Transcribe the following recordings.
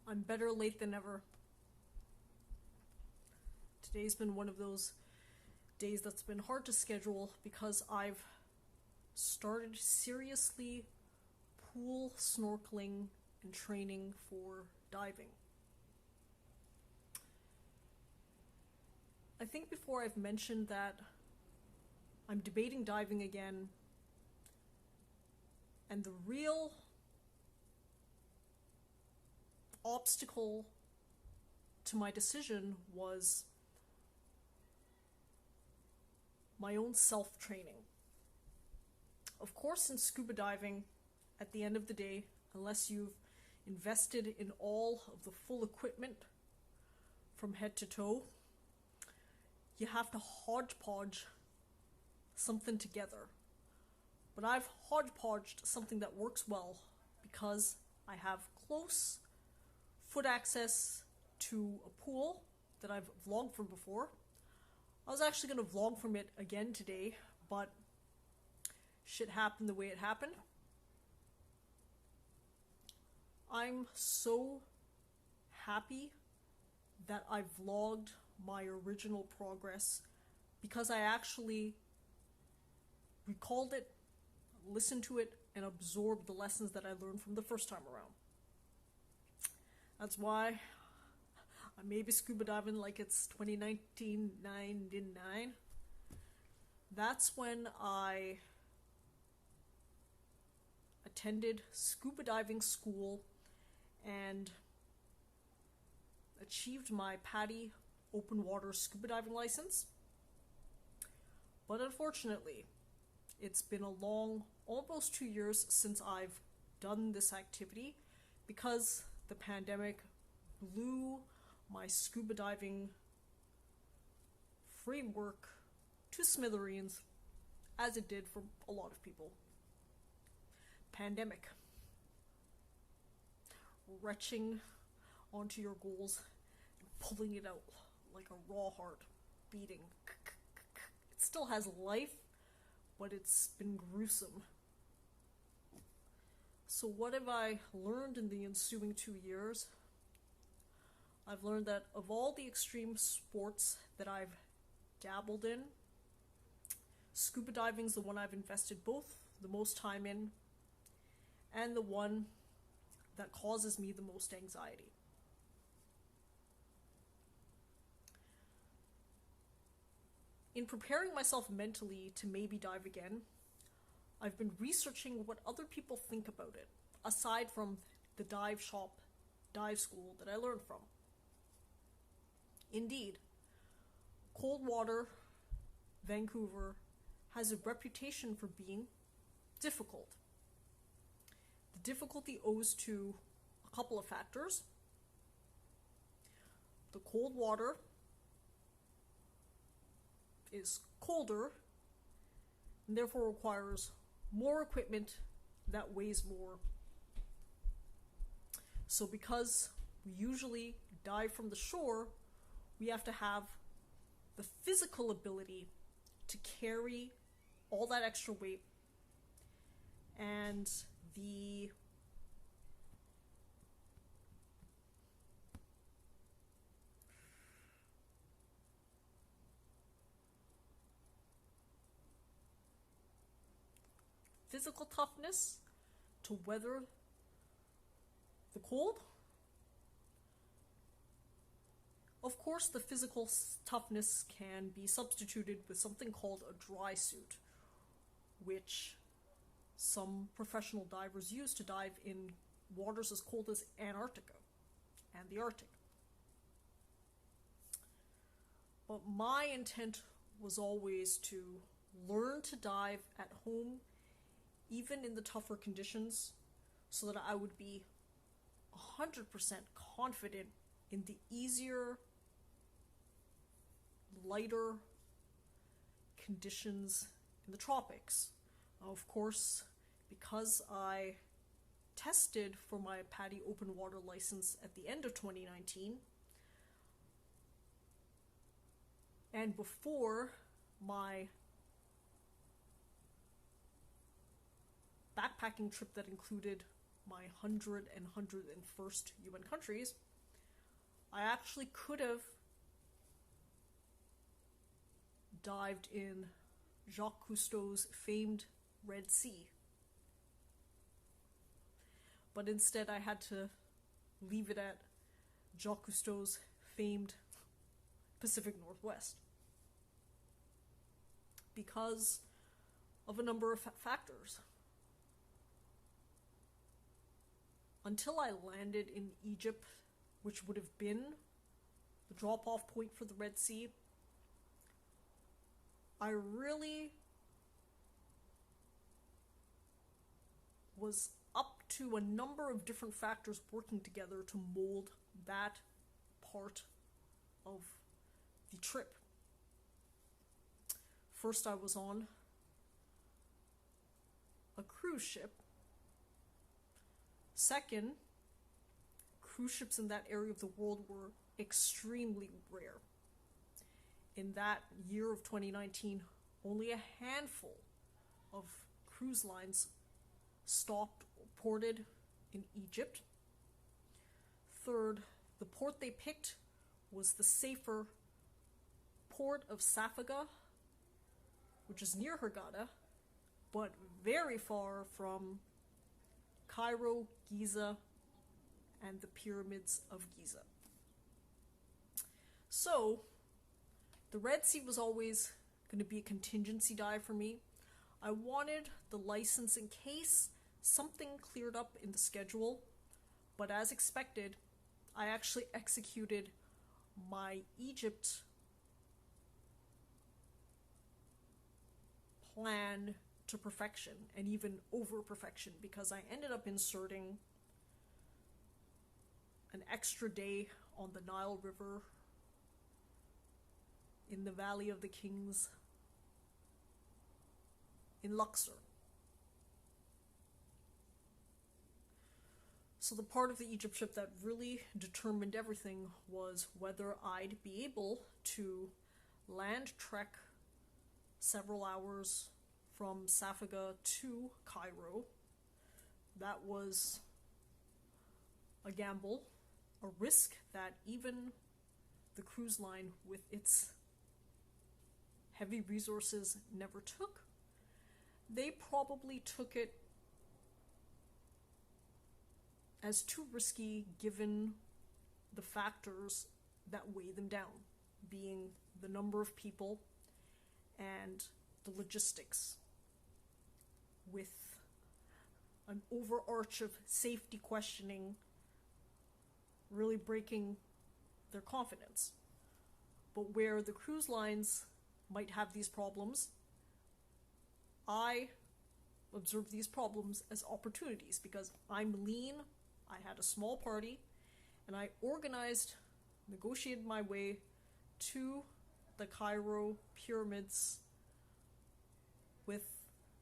I'm better late than never. Today's been one of those days that's been hard to schedule because I've started seriously pool snorkeling and training for diving. I think before I've mentioned that I'm debating diving again, and the real obstacle to my decision was my own self-training. Of course, in scuba diving, at the end of the day, unless you've invested in all of the full equipment from head to toe, you have to hodgepodge something together. But I've hodgepodged something that works well because I have close foot access to a pool that I've vlogged from before. I was actually going to vlog from it again today, but shit happened the way it happened. I'm so happy that I vlogged my original progress because I actually recalled it, listened to it, and absorbed the lessons that I learned from the first time around. That's why I may be scuba diving like it's 2099. That's when I attended scuba diving school and achieved my PADI open water scuba diving license. But unfortunately, it's been a long, almost 2 years since I've done this activity because the pandemic blew my scuba diving framework to smithereens, as it did for a lot of people. Pandemic. Retching onto your goals and pulling it out like a raw heart beating. It still has life, but it's been gruesome. So what have I learned in the ensuing 2 years? I've learned that of all the extreme sports that I've dabbled in, scuba diving is the one I've invested both the most time in and the one that causes me the most anxiety. In preparing myself mentally to maybe dive again, I've been researching what other people think about it, aside from the dive shop, dive school that I learned from. Indeed, cold water, Vancouver, has a reputation for being difficult. The difficulty owes to a couple of factors. The cold water is colder and therefore requires more equipment that weighs more. So because we usually dive from the shore, we have to have the physical ability to carry all that extra weight and the physical toughness to weather the cold. Of course, the physical toughness can be substituted with something called a dry suit, which some professional divers use to dive in waters as cold as Antarctica and the Arctic. But my intent was always to learn to dive at home, even in the tougher conditions, so that I would be 100% confident in the easier, lighter conditions in the tropics. Of course, because I tested for my PADI open water license at the end of 2019, and before my backpacking trip that included my 100 and 101st UN countries, I actually could have dived in Jacques Cousteau's famed Red Sea. But instead I had to leave it at Jacques Cousteau's famed Pacific Northwest, because of a number of factors. Until I landed in Egypt, which would have been the drop-off point for the Red Sea, I really was up to a number of different factors working together to mold that part of the trip. First, I was on a cruise ship. Second, cruise ships in that area of the world were extremely rare. In that year of 2019, only a handful of cruise lines stopped or ported in Egypt. Third, the port they picked was the safer port of Safaga, which is near Hurghada, but very far from Cairo, Giza, and the pyramids of Giza. So, the Red Sea was always going to be a contingency dive for me. I wanted the license in case something cleared up in the schedule, but as expected, I actually executed my Egypt plan to perfection, and even over perfection, because I ended up inserting an extra day on the Nile River in the Valley of the Kings in Luxor. So the part of the Egypt trip that really determined everything was whether I'd be able to land trek several hours from Safaga to Cairo. That was a gamble, a risk that even the cruise line with its heavy resources never took. They probably took it as too risky given the factors that weigh them down, being the number of people and the logistics, with an overarch of safety questioning really breaking their confidence. But where the cruise lines might have these problems, I observe these problems as opportunities because I'm lean, I had a small party, and I negotiated my way to the Cairo pyramids with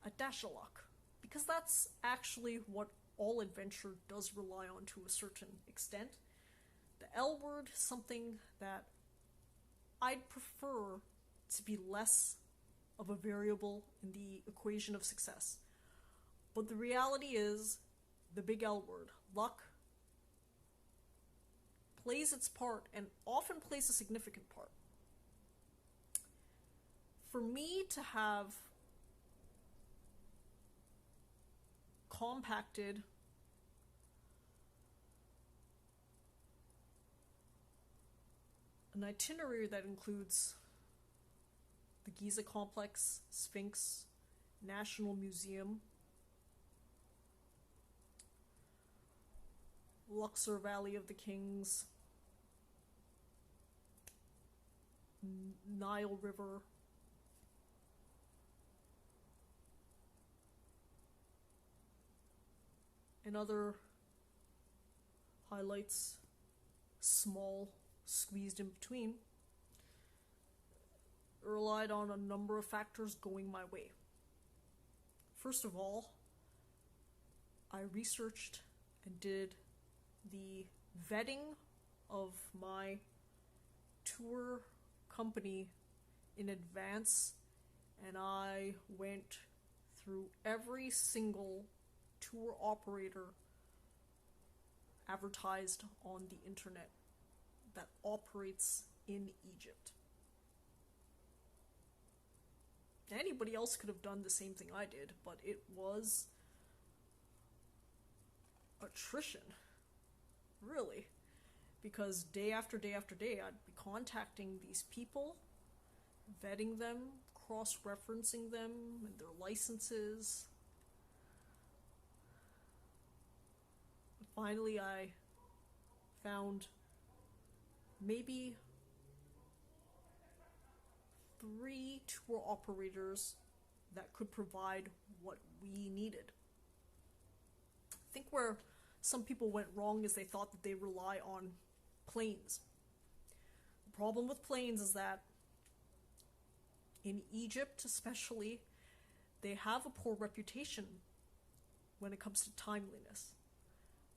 a dash of luck, because that's actually what all adventure does rely on to a certain extent. The L word, something that I'd prefer to be less of a variable in the equation of success. But the reality is, the big L word, luck, plays its part and often plays a significant part. For me to have compacted an itinerary that includes the Giza Complex, Sphinx, National Museum, Luxor Valley of the Kings, Nile River, and other highlights, small, squeezed in between, relied on a number of factors going my way. First of all, I researched and did the vetting of my tour company in advance, and I went through every single tour operator advertised on the internet that operates in Egypt. Anybody else could have done the same thing I did, but it was attrition, really, because day after day after day I'd be contacting these people, vetting them, cross-referencing them and their licenses. Finally, I found maybe 3 tour operators that could provide what we needed. I think where some people went wrong is they thought that they rely on planes. The problem with planes is that in Egypt especially, they have a poor reputation when it comes to timeliness.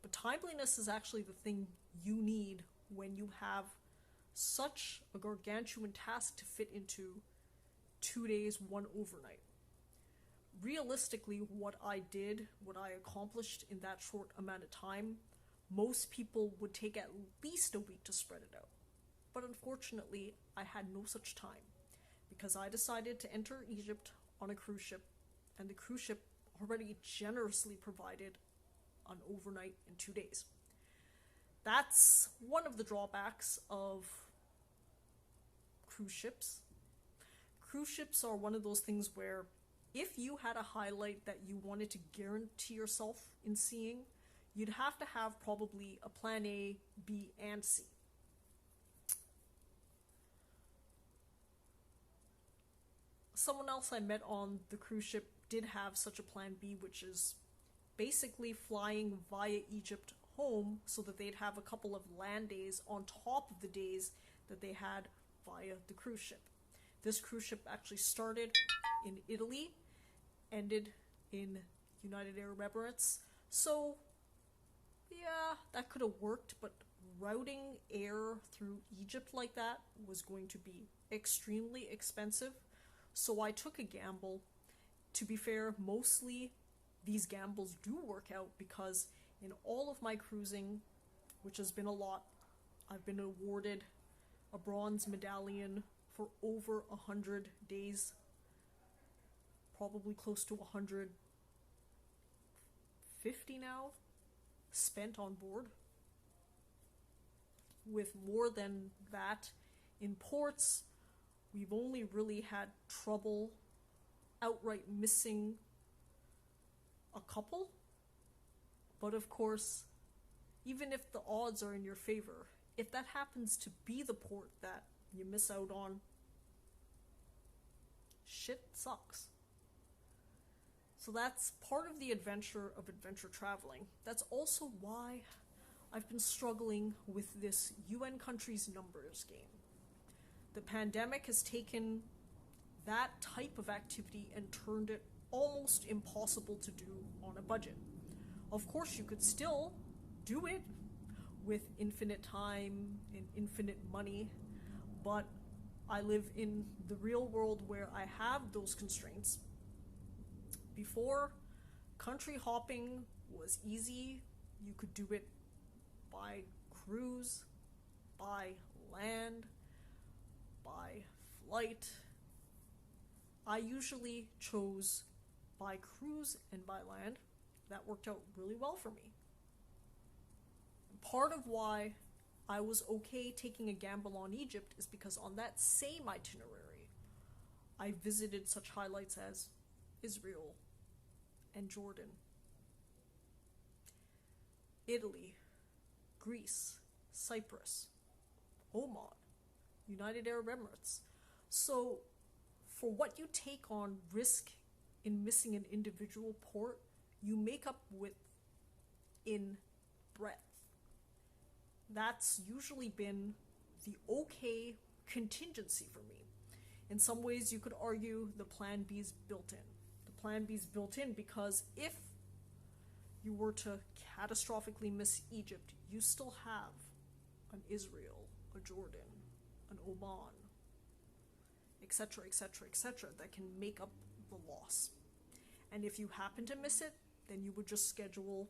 But timeliness is actually the thing you need when you have such a gargantuan task to fit into 2 days, 1 overnight. Realistically, what I accomplished in that short amount of time, most people would take at least a week to spread it out. But unfortunately, I had no such time because I decided to enter Egypt on a cruise ship, and the cruise ship already generously provided an overnight in 2 days. That's one of the drawbacks of cruise ships. Cruise ships are one of those things where if you had a highlight that you wanted to guarantee yourself in seeing, you'd have to have probably a plan A, B, and C. Someone else I met on the cruise ship did have such a plan B, which is basically flying via Egypt home so that they'd have a couple of land days on top of the days that they had via the cruise ship. This cruise ship actually started in Italy, ended in United Arab Emirates. So, yeah, that could have worked, but routing air through Egypt like that was going to be extremely expensive. So I took a gamble. To be fair, mostly these gambles do work out because in all of my cruising, which has been a lot, I've been awarded a bronze medallion for over 100 days, probably close to 150 now, spent on board. With more than that in ports, we've only really had trouble outright missing a couple. But of course, even if the odds are in your favor, if that happens to be the port that you miss out on, shit sucks. So that's part of the adventure of adventure traveling. That's also why I've been struggling with this UN countries numbers game. The pandemic has taken that type of activity and turned it almost impossible to do on a budget. Of course, you could still do it with infinite time and infinite money, but I live in the real world where I have those constraints. Before, country hopping was easy. You could do it by cruise, by land, by flight. I usually chose by cruise and by land. That worked out really well for me. Part of why I was okay taking a gamble on Egypt is because on that same itinerary, I visited such highlights as Israel and Jordan, Italy, Greece, Cyprus, Oman, United Arab Emirates. So for what you take on risk in missing an individual port, you make up with in breadth. That's usually been the okay contingency for me. In some ways, you could argue the plan B is built in. The plan B is built in because if you were to catastrophically miss Egypt, you still have an Israel, a Jordan, an Oman, etc., etc., etc., that can make up the loss. And if you happen to miss it, then you would just schedule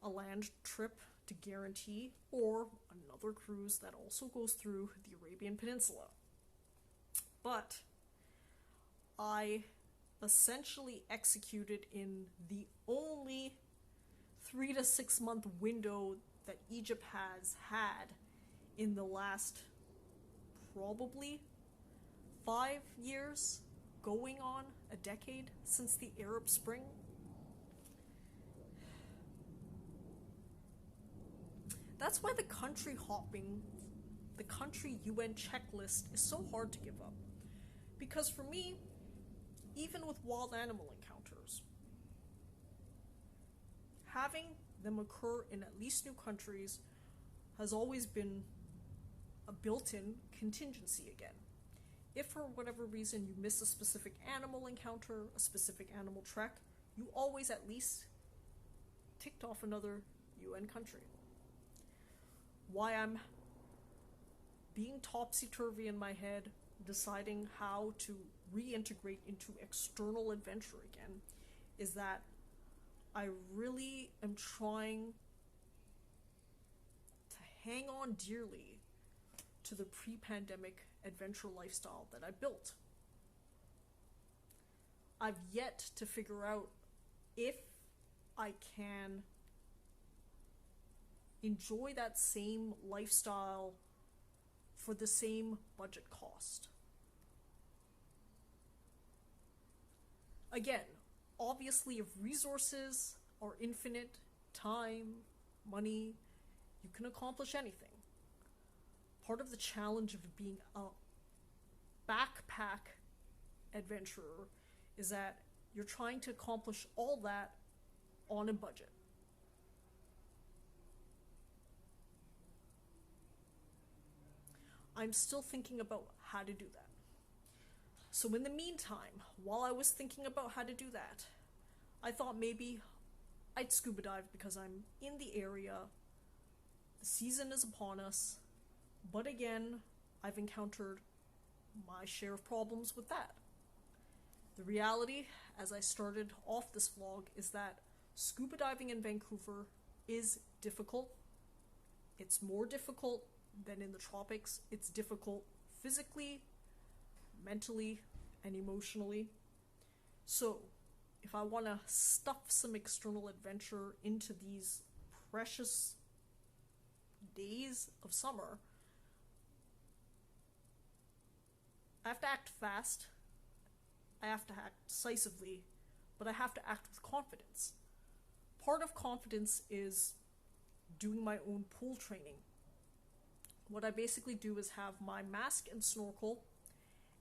a land trip to guarantee, or another cruise that also goes through the Arabian Peninsula. But I essentially executed in the only 3 to 6 month window that Egypt has had in the last probably 5 years, going on a decade since the Arab Spring. That's why the country hopping, the country UN checklist is so hard to give up. Because for me, even with wild animal encounters, having them occur in at least new countries has always been a built-in contingency again. If for whatever reason you miss a specific animal encounter, a specific animal trek, you always at least ticked off another UN country. Why I'm being topsy-turvy in my head, deciding how to reintegrate into external adventure again, is that I really am trying to hang on dearly to the pre-pandemic adventure lifestyle that I built. I've yet to figure out if I can enjoy that same lifestyle for the same budget cost. Again, obviously, if resources are infinite, time, money, you can accomplish anything. Part of the challenge of being a backpack adventurer is that you're trying to accomplish all that on a budget. I'm still thinking about how to do that. So in the meantime, while I was thinking about how to do that, I thought maybe I'd scuba dive because I'm in the area, the season is upon us, but again, I've encountered my share of problems with that. The reality, as I started off this vlog, is that scuba diving in Vancouver is difficult. It's more difficult than in the tropics. It's difficult physically, mentally, and emotionally. So, if I want to stuff some external adventure into these precious days of summer, I have to act fast, I have to act decisively, but I have to act with confidence. Part of confidence is doing my own pool training. What I basically do is have my mask and snorkel,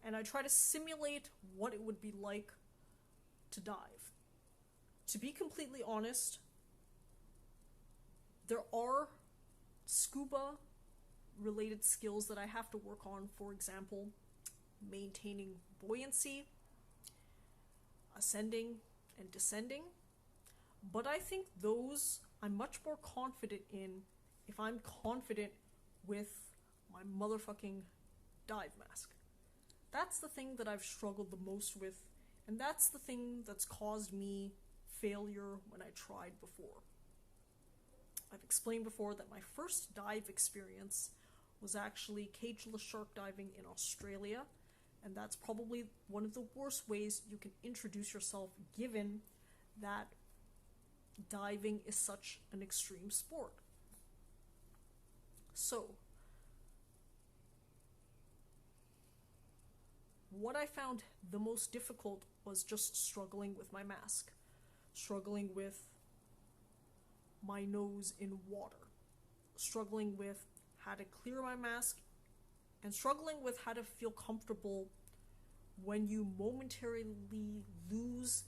and I try to simulate what it would be like to dive. To be completely honest, there are scuba related skills that I have to work on. For example, maintaining buoyancy, ascending and descending. But I think those I'm much more confident in if I'm confident with my motherfucking dive mask. That's the thing that I've struggled the most with, and that's the thing that's caused me failure when I tried before. I've explained before that my first dive experience was actually cageless shark diving in Australia, and that's probably one of the worst ways you can introduce yourself, given that diving is such an extreme sport. So, what I found the most difficult was just struggling with my mask, struggling with my nose in water, struggling with how to clear my mask, and struggling with how to feel comfortable when you momentarily lose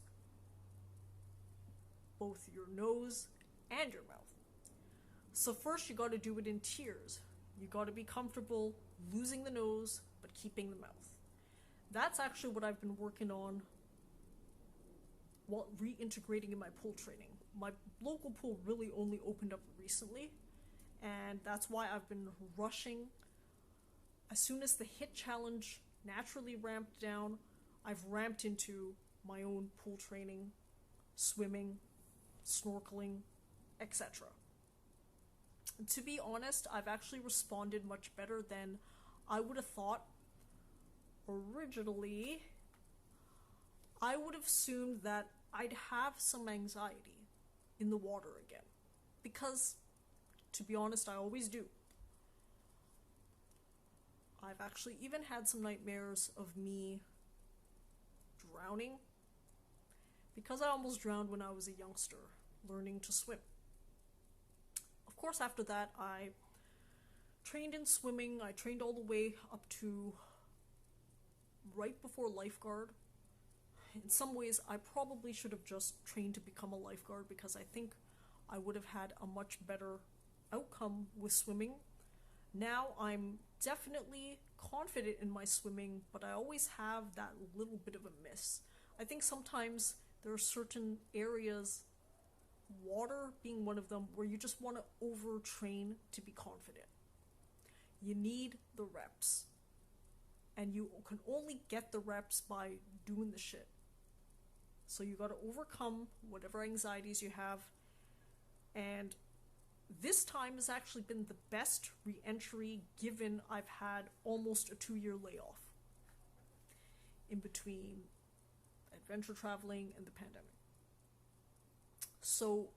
both your nose and your mouth. So first you got to do it in tiers. You got to be comfortable losing the nose but keeping the mouth. That's actually what I've been working on while reintegrating in my pool training. My local pool really only opened up recently, and that's why I've been rushing. As soon as the HIIT challenge naturally ramped down, I've ramped into my own pool training, swimming, snorkeling, etc. To be honest, I've actually responded much better than I would have thought originally. I would have assumed that I'd have some anxiety in the water again. Because, to be honest, I always do. I've actually even had some nightmares of me drowning. Because I almost drowned when I was a youngster, learning to swim. Of course, after that, I trained in swimming. I trained all the way up to right before lifeguard. In some ways, I probably should have just trained to become a lifeguard because I think I would have had a much better outcome with swimming. Now I'm definitely confident in my swimming, but I always have that little bit of a miss. I think sometimes there are certain areas, water being one of them, where you just want to overtrain to be confident. You need the reps. And you can only get the reps by doing the shit. So you gotta overcome whatever anxieties you have. And this time has actually been the best re-entry given I've had almost a 2-year layoff in between adventure traveling and the pandemic. So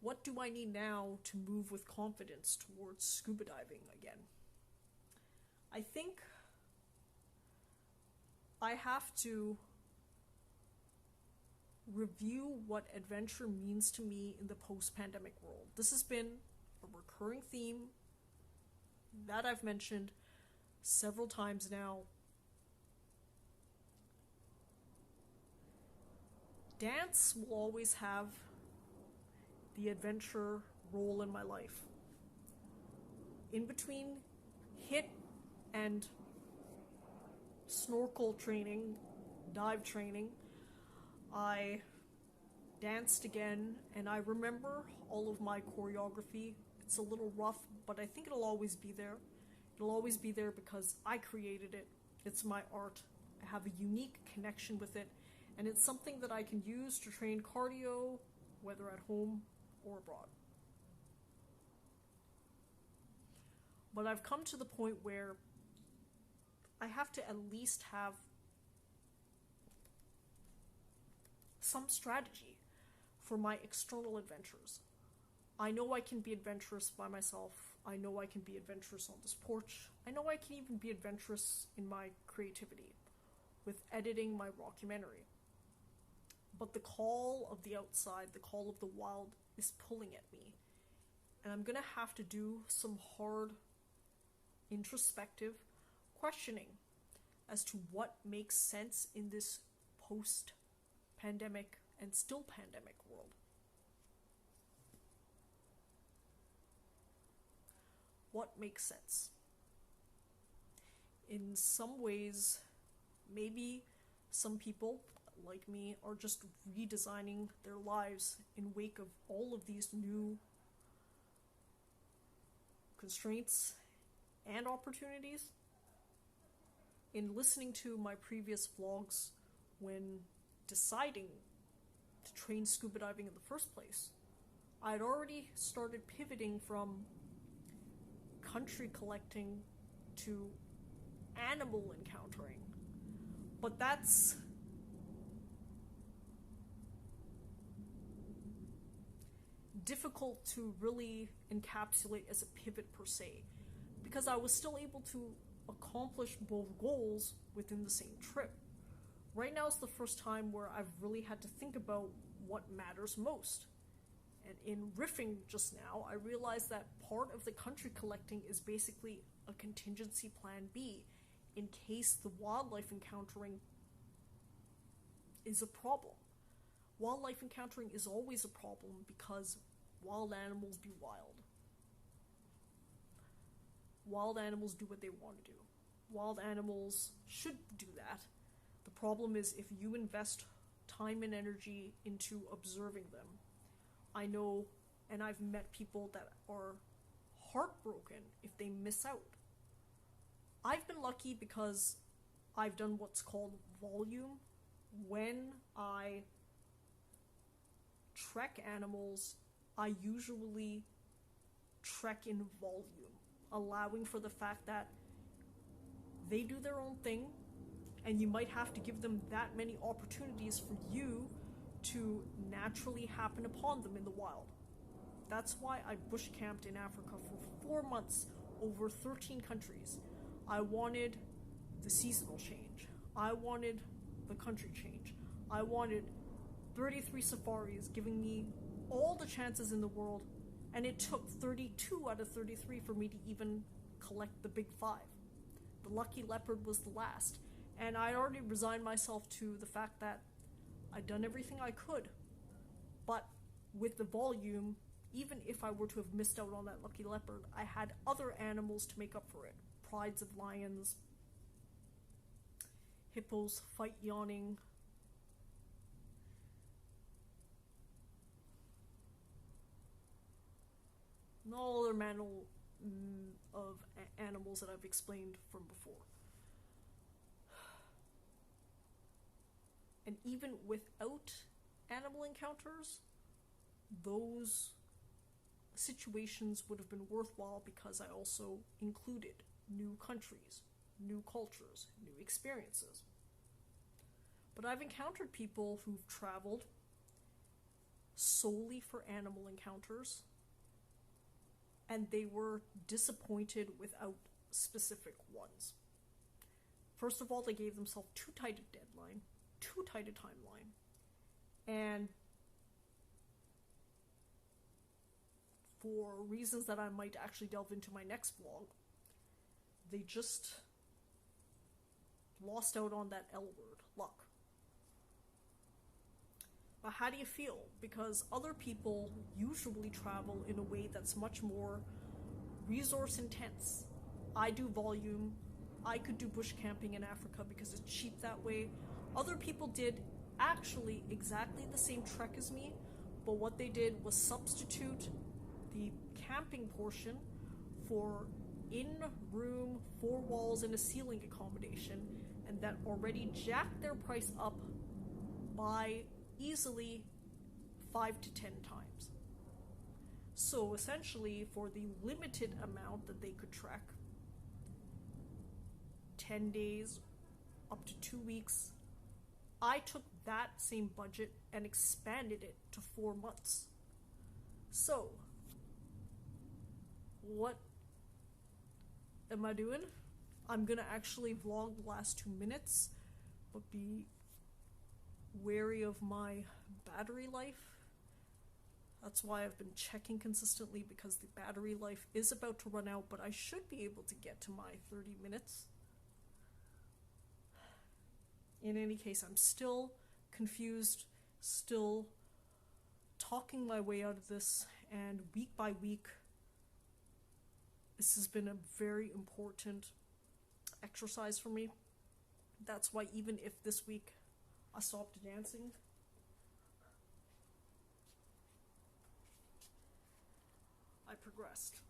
what do I need now to move with confidence towards scuba diving again? I think I have to review what adventure means to me in the post-pandemic world. This has been a recurring theme that I've mentioned several times now. Dance will always have the adventure role in my life. In between HIIT and snorkel training, dive training, I danced again, and I remember all of my choreography. It's a little rough, but I think it'll always be there. It'll always be there because I created it. It's my art. I have a unique connection with it, and it's something that I can use to train cardio, whether at home or abroad. But I've come to the point where I have to at least have some strategy for my external adventures. I know I can be adventurous by myself. I know I can be adventurous on this porch. I know I can even be adventurous in my creativity with editing my rockumentary. But the call of the outside, the call of the wild is pulling at me. And I'm gonna have to do some hard, introspective questioning as to what makes sense in this post-pandemic and still pandemic world. What makes sense? In some ways, maybe some people like me are just redesigning their lives in wake of all of these new constraints and opportunities. In listening to my previous vlogs when deciding to train scuba diving in the first place, I'd already started pivoting from country collecting to animal encountering. But that's difficult to really encapsulate as a pivot per se, because I was still able to accomplish both goals within the same trip. Right now is the first time where I've really had to think about what matters most. And in riffing just now, I realized that part of the country collecting is basically a contingency plan B in case the wildlife encountering is a problem. Wildlife encountering is always a problem because wild animals be wild. Wild animals do what they want to do. Wild animals should do that. The problem is if you invest time and energy into observing them. I know, and I've met people that are heartbroken if they miss out. I've been lucky because I've done what's called volume. When I trek animals, I usually trek in volume, allowing for the fact that they do their own thing, and you might have to give them that many opportunities for you to naturally happen upon them in the wild. That's why I bush camped in Africa for 4 months over 13 countries. I wanted the seasonal change. I wanted the country change. I wanted 33 safaris, giving me all the chances in the world, and it took 32 out of 33 for me to even collect the big 5. The lucky leopard was the last, and I already resigned myself to the fact that I'd done everything I could. But with the volume, even if I were to have missed out on that lucky leopard, I had other animals to make up for it. Prides of lions, hippos fight yawning, and all other of animals that I've explained from before. And even without animal encounters, those situations would have been worthwhile because I also included new countries, new cultures, new experiences. But I've encountered people who've traveled solely for animal encounters, and they were disappointed without specific ones. First of all, they gave themselves too tight a deadline, too tight a timeline, and for reasons that I might actually delve into my next vlog, they just lost out on that L word, luck. But how do you feel? Because other people usually travel in a way that's much more resource intense. I do volume. I could do bush camping in Africa because it's cheap that way. Other people did actually exactly the same trek as me, but what they did was substitute the camping portion for in-room, 4 walls and a ceiling accommodation, and that already jacked their price up by easily 5 to 10 times. So essentially, for the limited amount that they could trek, 10 days up to 2 weeks, I took that same budget and expanded it to 4 months. So, what am I doing? I'm gonna actually vlog the last 2 minutes, but be wary of my battery life. That's why I've been checking consistently, because the battery life is about to run out, but I should be able to get to my 30 minutes. In any case, I'm still confused, still talking my way out of this, and week by week, this has been a very important exercise for me. That's why even if this week I stopped dancing, I progressed.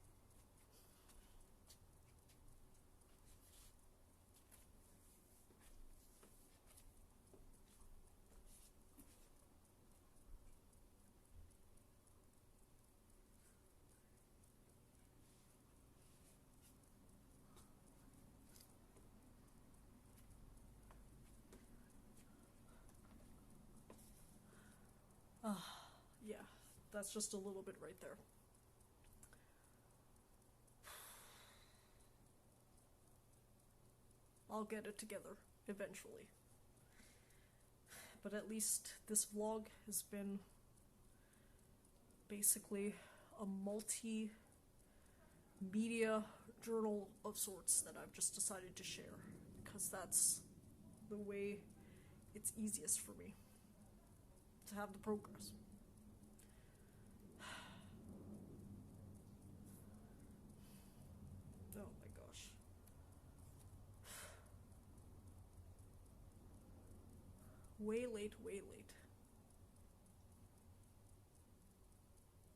Yeah, that's just a little bit right there. I'll get it together eventually. But at least this vlog has been basically a multi-media journal of sorts that I've just decided to share, because that's the way it's easiest for me to have the progress. Oh my gosh. Way late, way late.